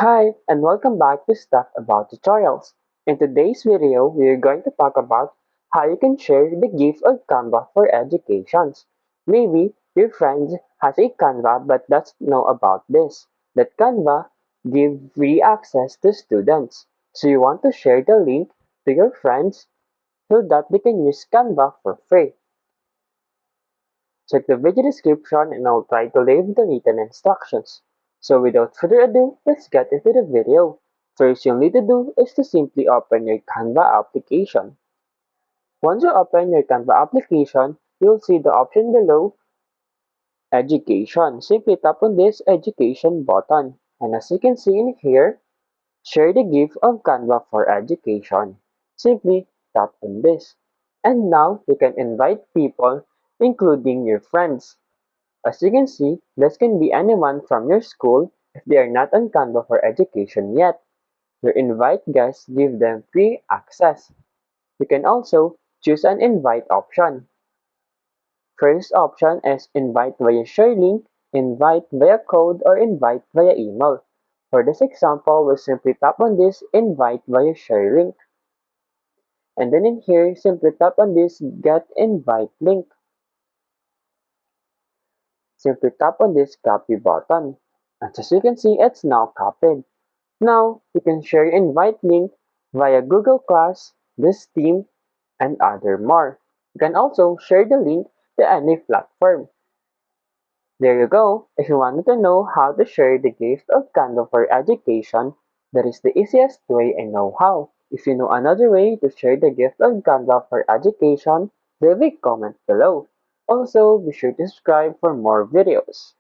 Hi, and welcome back to Stuff About Tutorials. In today's video, we are going to talk about how you can share the gift of Canva for educations. Maybe your friend has a Canva but doesn't know about this, that Canva gives free access to students. So you want to share the link to your friends so that they can use Canva for free. Check the video description and I'll try to leave the written instructions. So without further ado, let's get into the video. First you'll need to do is to simply open your Canva application. Once you open your Canva application, you'll see the option below Education. Simply tap on this Education button. And as you can see in here, share the gift of Canva for education. Simply tap on this. And now you can invite people, including your friends. As you can see, this can be anyone from your school if they are not on Canva for education yet. Your invite guests give them free access. You can also choose an invite option. First option is invite via share link, invite via code, or invite via email. For this example, we'll simply tap on this invite via share link. And then in here, simply tap on this get invite link. Simply tap on this copy button. And as you can see, it's now copied. Now, you can share your invite link via Google Class, this team, and other more. You can also share the link to any platform. There you go. If you wanted to know how to share the gift of Canva for education, that is the easiest way I know how. If you know another way to share the gift of Canva for education, leave a comment below. Also, be sure to subscribe for more videos.